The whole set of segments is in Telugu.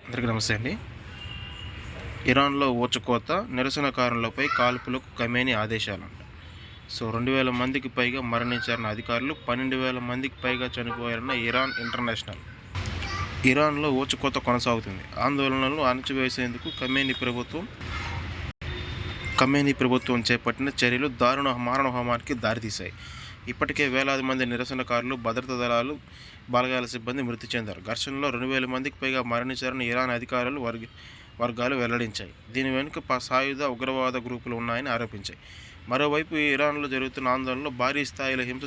అందరికీ నమస్తే అండి. ఇరాన్లో ఊచకోత, నిరసనకారులపై కాల్పులకు ఖమేనీ ఆదేశాలంట. 2,000 మందికి పైగా మరణించారన్న అధికారులు, 12,000 మందికి పైగా చనిపోయారన్న ఇరాన్ ఇంటర్నేషనల్. ఇరాన్లో ఊచకోత కొనసాగుతుంది. ఆందోళనలను అణచివేసేందుకు ఖమేనీ ప్రభుత్వం చేపట్టిన చర్యలు దారుణ మారణహోమానికి దారితీశాయి. ఇప్పటికే వేలాది మంది నిరసనకారులు, భద్రతా దళాలు, బలగాల సిబ్బంది మృతి చెందారు. ఘర్షణలో 2,000 మందికి పైగా మరణించారని ఇరాన్ అధికారులు వర్గాలు వెల్లడించాయి. దీని వెనుక సాయుధ ఉగ్రవాద గ్రూపులు ఉన్నాయని ఆరోపించాయి. మరోవైపు ఇరాన్లో జరుగుతున్న ఆందోళనలో భారీ స్థాయిలో హింస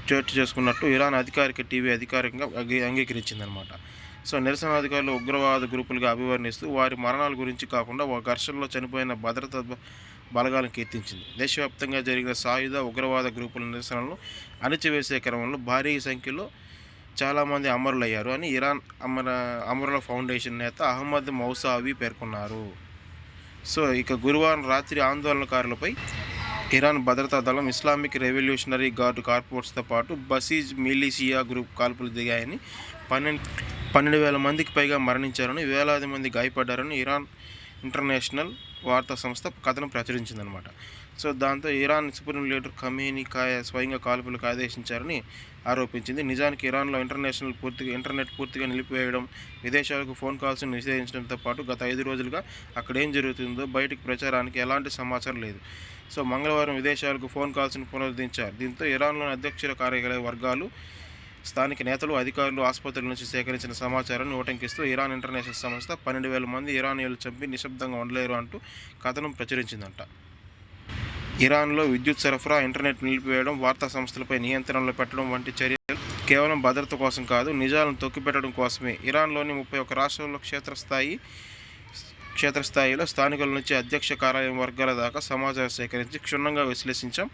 చోటు చేసుకున్నట్టు ఇరాన్ అధికారిక టీవీ అధికారికంగా అంగీకరించిందనమాట. నిరసన అధికారులు ఉగ్రవాద గ్రూపులుగా అభివర్ణిస్తూ వారి మరణాల గురించి కాకుండా ఘర్షణలో చనిపోయిన భద్రతా బలగాలను కీర్తించింది. దేశవ్యాప్తంగా జరిగిన సాయుధ ఉగ్రవాద గ్రూపుల నిరసనలను అణచివేసే క్రమంలో భారీ సంఖ్యలో చాలామంది అమరులయ్యారు అని ఇరాన్ అమరుల ఫౌండేషన్ నేత అహ్మద్ మౌసావి పేర్కొన్నారు. ఇక గురువారం రాత్రి ఆందోళనకారులపై ఇరాన్ భద్రతా దళం, ఇస్లామిక్ రెవల్యూషనరీ గార్డ్ కార్ప్స్తో పాటు బసీజ్ మిలిషియా గ్రూప్ కాల్పులు దిగాయని, 12,000 మందికి పైగా మరణించారని, వేలాది మంది గాయపడ్డారని ఇరాన్ ఇంటర్నేషనల్ వార్తా సంస్థ కథనం ప్రచురించిందనమాట. దాంతో ఇరాన్ సుప్రీం లీడర్ ఖమేనీ స్వయంగా కాల్పులకు ఆదేశించారని ఆరోపించింది. నిజానికి ఇరాన్లో ఇంటర్నెట్ పూర్తిగా నిలిపివేయడం, విదేశాలకు ఫోన్ కాల్స్ను నిషేధించడంతో పాటు గత 5 రోజులుగా అక్కడ ఏం జరుగుతుందో బయటికి ప్రచారానికి ఎలాంటి సమాచారం లేదు. మంగళవారం విదేశాలకు ఫోన్ కాల్స్ను పునరుద్ధరించారు. దీంతో ఇరాన్లోని అధ్యక్షుల కార్యాలయ వర్గాలు, స్థానిక నేతలు, అధికారులు ఆసుపత్రుల నుంచి సేకరించిన సమాచారాన్ని ఉటంకిస్తూ ఇరాన్ ఇంటర్నేషనల్ సంస్థ 12,000 మంది ఇరానీయులు చంపి నిశ్శబ్దంగా ఉండలేరు అంటూ కథనం ప్రచురించిందంట. ఇరాన్లో విద్యుత్ సరఫరా, ఇంటర్నెట్ నిలిపివేయడం, వార్తా సంస్థలపై నియంత్రణలో పెట్టడం వంటి చర్యలు కేవలం భద్రత కోసం కాదు, నిజాలను తొక్కిపెట్టడం కోసమే. ఇరాన్లోని 31 రాష్ట్రాల్లో క్షేత్రస్థాయిలో స్థానికుల నుంచి అధ్యక్ష కార్యాలయం వర్గాల దాకా సమాచారం సేకరించి క్షుణ్ణంగా విశ్లేషించాం.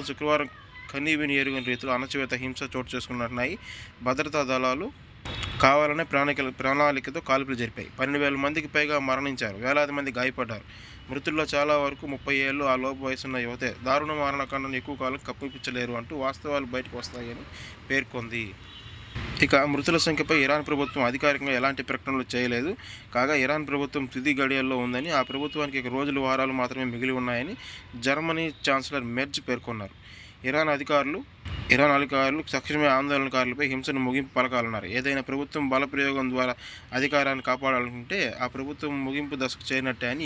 శుక్రవారం కనీవిని ఎరుగని రీతిలో అణచివేత, హింస చోటు చేసుకున్నట్టున్నాయి. భద్రతా దళాలు కావాలనే ప్రణాళికతో కాల్పులు జరిపాయి. 12,000 మందికి పైగా మరణించారు, వేలాది మంది గాయపడ్డారు. మృతుల్లో చాలా వరకు 30 ఏళ్ళు ఆ లోపు వయసున్న యువతే. దారుణ మరణకాండను ఎక్కువ కాలం కప్పిపుచ్చలేరు అంటూ వాస్తవాలు బయటకు వస్తాయని పేర్కొంది. ఇక మృతుల సంఖ్యపై ఇరాన్ ప్రభుత్వం అధికారికంగా ఎలాంటి ప్రకటనలు చేయలేదు. కాగా ఇరాన్ ప్రభుత్వం తుది గడియల్లో ఉందని, ఆ ప్రభుత్వానికి రోజులు, వారాలు మాత్రమే మిగిలి ఉన్నాయని జర్మనీ ఛాన్సలర్ మెర్జ్ పేర్కొన్నారు. ఇరాన్ అధికారులు తక్షణమే ఆందోళనకారులపై హింసను ముగింపు పలకాలన్నారు. ఏదైనా ప్రభుత్వం బలప్రయోగం ద్వారా అధికారాన్ని కాపాడాలనుకుంటే ఆ ప్రభుత్వం ముగింపు దశకు చేరినట్టే అని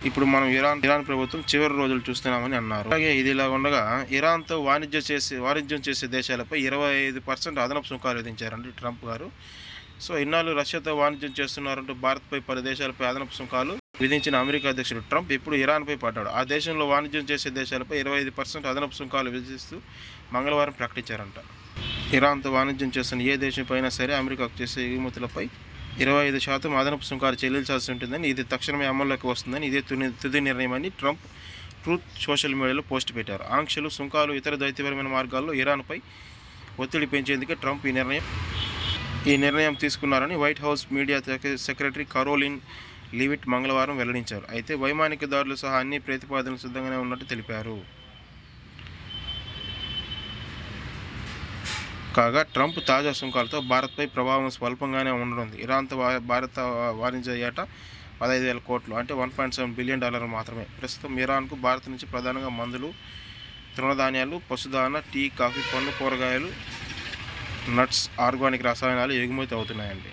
ఇప్పుడు మనం ఇరాన్ ప్రభుత్వం చివరి రోజులు చూస్తున్నామని అన్నారు. అలాగే ఇదిలా ఉండగా ఇరాన్తో వాణిజ్యం చేసే దేశాలపై 25% అదనపు సుంకాలు విధించారండి ట్రంప్ గారు. ఇన్నాళ్ళు రష్యాతో వాణిజ్యం చేస్తున్నారంటూ భారత్పై పలు దేశాలపై అదనపు సుంకాలు విధించిన అమెరికా అధ్యక్షుడు ట్రంప్ ఇప్పుడు ఇరాన్పై పడ్డాడు. ఆ దేశంలో వాణిజ్యం చేసే దేశాలపై 25% అదనపు సుంకాలు విధిస్తూ మంగళవారం ప్రకటించారంట. ఇరాన్తో వాణిజ్యం చేస్తున్న ఏ దేశంపైనా సరే అమెరికాకు చేసే ఎగుమతులపై 25% అదనపు సుంకాలు చెల్లించాల్సి ఉంటుందని, ఇది తక్షణమే అమల్లోకి వస్తుందని, ఇదే తుది నిర్ణయమని ట్రంప్ ట్రూత్ సోషల్ మీడియాలో పోస్ట్ పెట్టారు. ఆంక్షలు, సుంకాలు, ఇతర దౌత్యపరమైన మార్గాల్లో ఇరాన్పై ఒత్తిడి పెంచేందుకే ట్రంప్ ఈ నిర్ణయం తీసుకున్నారని white house media secretary Karoline Leavitt మంగళవారం వెల్లడించారు. అయితే వైమానిక దాడులు సహా అన్ని ప్రతిపాదనలు సిద్ధంగానే ఉన్నట్టు తెలిపారు. కాగా ట్రంప్ తాజా సుంకాలతో భారత్పై ప్రభావం స్వల్పంగానే ఉండనుంది. ఇరాన్తో భారత వాణిజ్య ఏటా 15,000 కోట్లు, అంటే $1.7 బిలియన్ మాత్రమే. ప్రస్తుతం ఇరాన్కు భారత్ నుంచి ప్రధానంగా మందులు, తృణధాన్యాలు, పశుదాన, టీ, కాఫీ, పండ్లు, కూరగాయలు, నట్స్, ఆర్గానిక్ రసాయనాలు ఎగుమతి అవుతున్నాయండి.